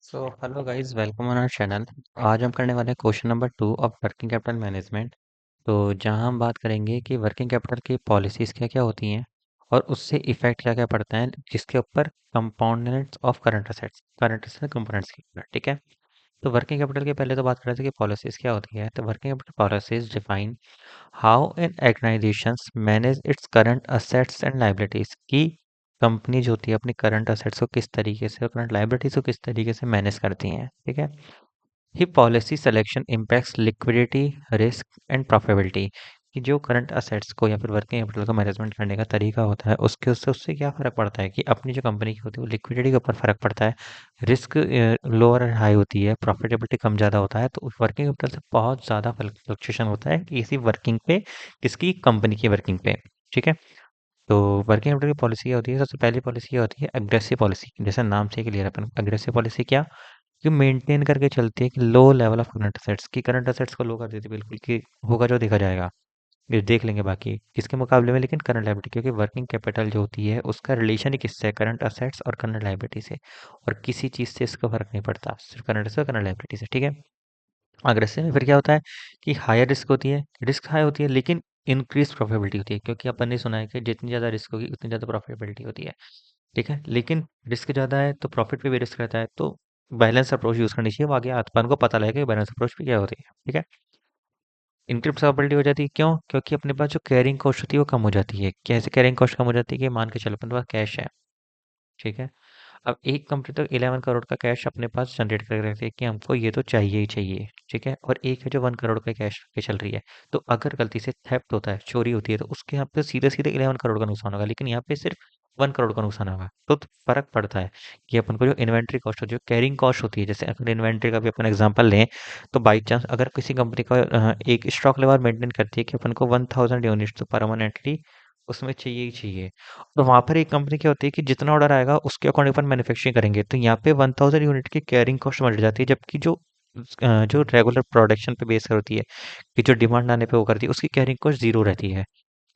So hello guys, welcome on our channel. आज हम करने वाले हैं question number 2 of working capital management. तो जहां हम बात करेंगे कि वर्किंग कैपिटल की पॉलिसीज़ क्या क्या होती हैं और उससे इफ़ेक्ट क्या क्या पड़ता है जिसके ऊपर components of current asset components के ऊपर। ठीक है। तो वर्किंग कैपिटल के पहले तो बात कर रहे थे कि पॉलिसीज़ क्या होती है। तो working capital policies define how an organisations manage its current assets and liabilities की कंपनी जो होती है अपनी करंट असेट्स को किस तरीके से और करंट लायबिलिटीज को किस तरीके से मैनेज करती हैं। ठीक है। ही policy selection impacts liquidity, risk and profitability. कि जो करंट असेट्स को या फिर वर्किंग कैपिटल को मैनेजमेंट करने का तरीका होता है उसके उससे उससे क्या फ़र्क पड़ता है कि अपनी जो कंपनी की होती है वो लिक्विडिटी के ऊपर फ़र्क पड़ता है, रिस्क लोअर एंड हाई होती है, प्रॉफिटेबिलिटी कम ज़्यादा होता है। तो वर्किंग कैपिटल से बहुत ज़्यादा फ्लक्चुएशन होता है किसी वर्किंग पे, किसकी कंपनी की वर्किंग पे। ठीक है। तो वर्किंग कैपिटल की पॉलिसी क्या होती है? सबसे पहली पॉलिसी क्या होती है? Aggressive policy. जैसे नाम से ही क्लियर है अपन, अग्रेसिव पॉलिसी क्या कि मेंटेन करके चलती है कि low level of current assets, की करंट असेट्स को लो कर देती है बिल्कुल, कि होगा जो देखा जाएगा, ये देख लेंगे बाकी किसके मुकाबले में, लेकिन करंट लायबिलिटी, क्योंकि वर्किंग कैपिटल जो होती है उसका रिलेशन ही किससे है? करंट असेट्स और करंट लायबिलिटी से। और किसी चीज़ से इसका फर्क नहीं पड़ता, सिर्फ करंट असेट्स और करंट लायबिलिटी से। ठीक है। अग्रेसिव में फिर क्या होता है कि हायर रिस्क होती है, रिस्क हाई होती है लेकिन इंक्रीज प्रॉफिटेबिलिटी होती है, क्योंकि अपन ने सुना है कि जितनी ज़्यादा रिस्क होगी उतनी ज़्यादा प्रॉफिटेबिलिटी होती है। ठीक है। लेकिन रिस्क ज़्यादा है तो प्रॉफिट पे भी रिस्क रहता है, तो बैलेंस अप्रोच यूज़ करनी चाहिए। वो आगे अपन को पता लगेगा कि बैलेंस अप्रोच पे क्या होती है। ठीक है। इंक्रीज प्रॉफिटेबिलिटी हो जाती है क्यों? क्योंकि अपने पास जो कैरिंग कॉस्ट होती है वो कम हो जाती है। कैसे कैरिंग कॉस्ट कम हो जाती है? कि मान के चलो अपने पास कैश है। ठीक है। अब एक कंपनी तो 11 करोड़ का कैश अपने पास जनरेट करके रखती है कि हमको ये तो चाहिए ही चाहिए। ठीक है। और एक है जो 1 करोड़ का कैश पे चल रही है। तो अगर गलती से थेफ्ट होता है, चोरी होती है, तो उसके यहाँ पे सीधे सीधे 11 करोड़ का नुकसान होगा, लेकिन यहाँ पे सिर्फ 1 करोड़ का नुकसान होगा। तो फर्क पड़ता है कि अपन को जो इन्वेंट्री कॉस्ट होती है, जो कैरिंग कॉस्ट होती है, जैसे अगर इन्वेंट्री का भी अपन एग्जांपल लें, तो बाई चांस अगर किसी कंपनी का एक स्टॉक लेवल मेंटेन करती है कि अपन को 1000 यूनिट्स तो परमानेंटली उसमें चाहिए ही चाहिए। तो वहाँ पर एक कंपनी क्या होती है कि जितना ऑर्डर आएगा उसके अकॉर्डिंग अपन मैन्युफैक्चरिंग करेंगे, तो यहाँ पे 1000 यूनिट की कैरिंग कॉस्ट बढ़ जाती है, जबकि जो रेगुलर प्रोडक्शन पे बेस होती है, कि जो डिमांड आने पे वो करती है, उसकी कैरिंग कॉस्ट जीरो रहती है,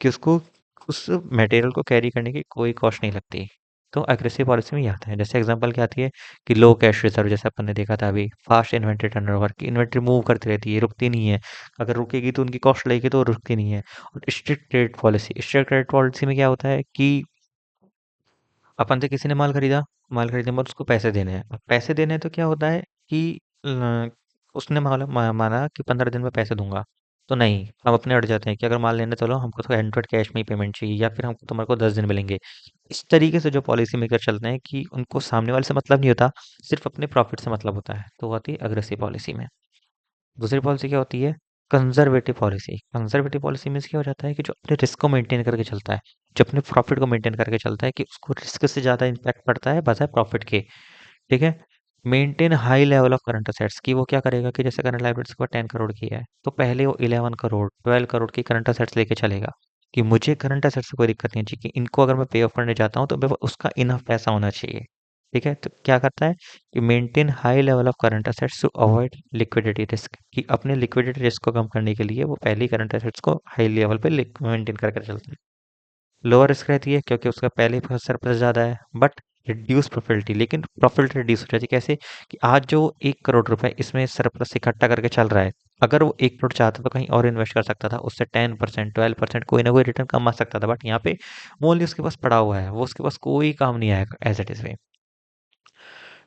कि उसको उस मटेरियल को कैरी करने की कोई कॉस्ट नहीं लगती। तो एग्रेसिव पॉलिसी में ये आता है। जैसे एग्जांपल क्या आती है कि लो कैश रिजर्व, जैसे अपन ने देखा था अभी, फास्ट इन्वेंट्री टर्नओवर, की इन्वेंट्री मूव करती रहती है, रुकती नहीं है। अगर रुकेगी तो उनकी कॉस्ट लगेगी, तो वो रुकती नहीं है। और strict credit policy, strict credit policy में क्या होता है कि अपन से किसी ने माल खरीदने के बाद उसको पैसे देने हैं। अब पैसे देने हैं तो क्या होता है कि उसने माना कि 15 दिन में पैसे दूंगा, तो नहीं, हम अपने अड़ जाते हैं कि अगर माल लेने चलो हमको तो हैंड कैश में ही पेमेंट चाहिए, या फिर हमको तुम्हारे को 10 दिन मिलेंगे। इस तरीके से जो पॉलिसी मेकर चलते हैं कि उनको सामने वाले से मतलब नहीं होता, सिर्फ अपने प्रॉफिट से मतलब होता है, तो वो आती है अग्रेसिव पॉलिसी में। दूसरी पॉलिसी क्या होती है? Conservative policy. Conservative policy means क्या हो जाता है कि जो अपने रिस्क को मेंटेन करके चलता है, जो अपने प्रॉफिट को मेंटेन करके चलता है, कि उसको रिस्क से ज़्यादा इम्पैक्ट पड़ता है बजाय प्रॉफिट के। ठीक है। Maintain high level of current assets, की वो क्या करेगा कि जैसे करंट लायबिलिटीज को 10 करोड़ की है, तो पहले वो 11 करोड़ 12 करोड़ की करंट असेट्स लेके चलेगा, कि मुझे करंट असेट्स से कोई दिक्कत नहीं चाहिए, कि इनको अगर मैं पे ऑफ करने जाता हूँ तो मेरे पास उसका इनफ पैसा होना चाहिए। ठीक है। तो क्या करता है कि maintain high level of current assets to avoid liquidity risk, कि अपने लिक्विडिटी रिस्क को कम करने के लिए वो पहले करंट असेट्स को हाई लेवल पे मेंटेन करके चलता है। लोअर रिस्क रहती है क्योंकि उसका पहले ही सरप्लस ज़्यादा है, बट रिड्यूस प्रॉफिटिलिटी, लेकिन प्रॉफिट रिड्यूस हो जाती है। कैसे? कि आज जो 1 करोड़ रुपए इसमें सरप्लस इकट्ठा करके चल रहा है, अगर वो 1 करोड़ चाहता तो कहीं और इन्वेस्ट कर सकता था, उससे 10% 12% कोई ना कोई रिटर्न कमा सकता था, बट यहाँ पे ओनली उसके पास पड़ा हुआ है, वो उसके पास कोई काम नहीं आएगा as it is way,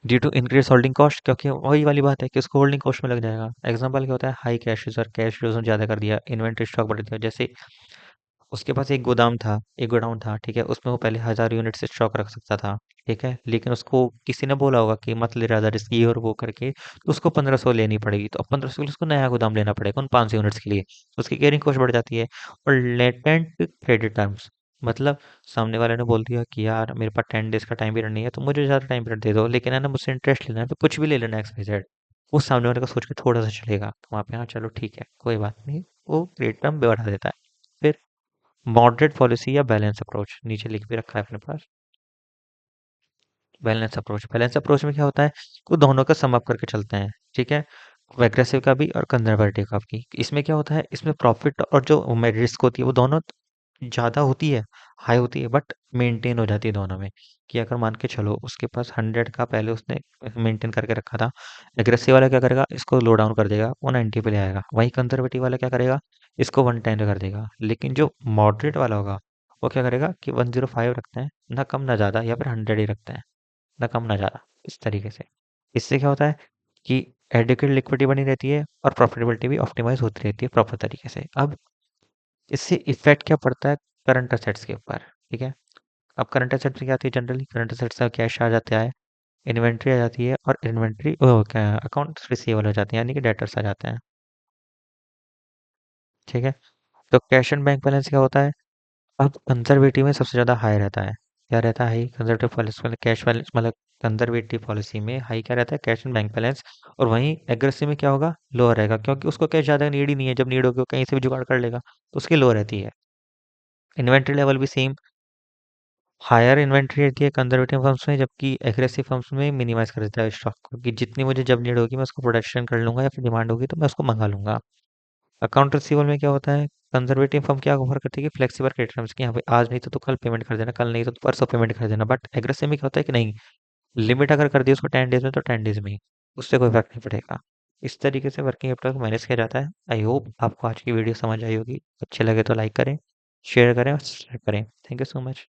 due to increase holding cost, क्योंकि वही वाली बात है कि उसको होल्डिंग कॉस्ट में लग जाएगा। एग्जांपल क्या होता है? High cash reserve, cash reserve ज़्यादा कर दिया, इन्वेंट्री स्टॉक बढ़ दिया। जैसे उसके पास एक गोडाउन था, ठीक है, उसमें वो पहले 1000 यूनिट से स्टॉक रख सकता था। ठीक है। लेकिन उसको किसी ने बोला होगा कि मत ले ज़्यादा रिस्क, ये और वो करके, तो उसको 1500 लेनी पड़ेगी, तो अब 1500 के लिए उसको नया गोदाम लेना पड़ेगा उन 500 यूनिट्स के लिए, तो उसकी कैरिंग कॉस्ट बढ़ जाती है। और लेटेंट क्रेडिट टर्म्स, मतलब सामने वाले ने बोल दिया कि यार मेरे पास 10 डेज का टाइम पीरियड नहीं है, तो मुझे ज़्यादा टाइम पीरियड दे दो, लेकिन है ना मुझसे इंटरेस्ट लेना है तो कुछ भी ले लेना एक्स वाई जेड। वो सामने वाले का सोच के थोड़ा सा चलेगा, तो वहाँ पे हाँ चलो ठीक है कोई बात नहीं, वो क्रेडिट टर्म बढ़ा देता है। फिर मॉडरेट पॉलिसी या बैलेंस अप्रोच, नीचे लिख भी रखा है अपने पास। बैलेंस अप्रोच में क्या होता है? वो दोनों का सम अप करके चलते हैं। ठीक है। एग्रेसिव का भी और कंजर्वेटिव का भी। इसमें क्या होता है? इसमें प्रॉफिट और जो रिस्क होती है वो दोनों ज़्यादा होती है, हाई होती है, बट मेंटेन हो जाती है दोनों में। कि अगर मान के चलो उसके पास 100 का पहले उसने मेंटेन करके रखा था, एग्रेसिव वाला क्या करेगा, इसको लो डाउन कर देगा, वो 90 पे ले आएगा। वहीं कंजर्वेटिव वाला क्या करेगा, इसको 110 कर देगा। लेकिन जो मॉडरेट वाला होगा वो क्या करेगा कि 105 रखते हैं, ना कम ना ज़्यादा, या फिर 100 ही रखते हैं, ना कम ना ज़्यादा, इस तरीके से। इससे क्या होता है कि एडिक्वेट लिक्विडिटी बनी रहती है और प्रॉफिटेबिलिटी भी ऑप्टिमाइज होती रहती है प्रॉपर तरीके से। अब इससे इफेक्ट क्या पड़ता है करंट असेट्स के ऊपर, ठीक है। अब करंट असेट्स में क्या आती है, जनरली करंट असेट्स का कैश आ जाता है, इन्वेंट्री आ जाती है, और इन्वेंट्री क्या अकाउंट्स रिसीवेबल हो जाते हैं, यानी कि डेटर्स आ जाते हैं, ठीक है। तो कैश एंड बैंक बैलेंस क्या होता है, अब कंजर्वेटिव में सबसे ज़्यादा हाई रहता है। क्या रहता है हाई, कंजर्वेटिव पॉलिसी मतलब कैश बैलेंस, मतलब कंजर्वेटिव पॉलिसी में हाई क्या रहता है, कैश एंड बैंक बैलेंस। और वहीं एग्रेसिव में क्या होगा, लोअर रहेगा, क्योंकि उसको कैश ज़्यादा नीड ही नहीं है, जब नीड होगी वो कहीं से भी जुगाड़ कर लेगा, तो उसकी लो रहती है। इन्वेंट्री लेवल भी सेम, हायर इन्वेंट्री रहती है कंजर्वेटिव फर्म्स में, जबकि एग्रेसिव फर्म्स में मिनिमाइज कर देता है स्टॉक को, कि जितनी मुझे जब नीड होगी मैं उसको प्रोडक्शन कर लूंगा, या फिर डिमांड होगी तो मैं उसको मंगा लूंगा। अकाउंट रिसीवेबल में क्या होता है, कंजर्वेटिव फर्म क्या ऑफर करती है कि फ्लेक्सिबल क्रेडिट टर्म्स, की यहाँ पे आज नहीं तो कल पेमेंट कर देना, कल नहीं तो परसों पेमेंट कर देना। बट एग्रेसिव में क्या होता है कि नहीं, लिमिट अगर कर दी उसको 10 डेज में, तो 10 डेज में ही, उससे कोई फर्क नहीं पड़ेगा। इस तरीके से वर्किंग कैपिटल को मैनेज किया जाता है। आई होप आपको आज की वीडियो समझ आई होगी। अच्छे लगे तो लाइक करें, शेयर करें और सब्सक्राइब करें। Thank you so much.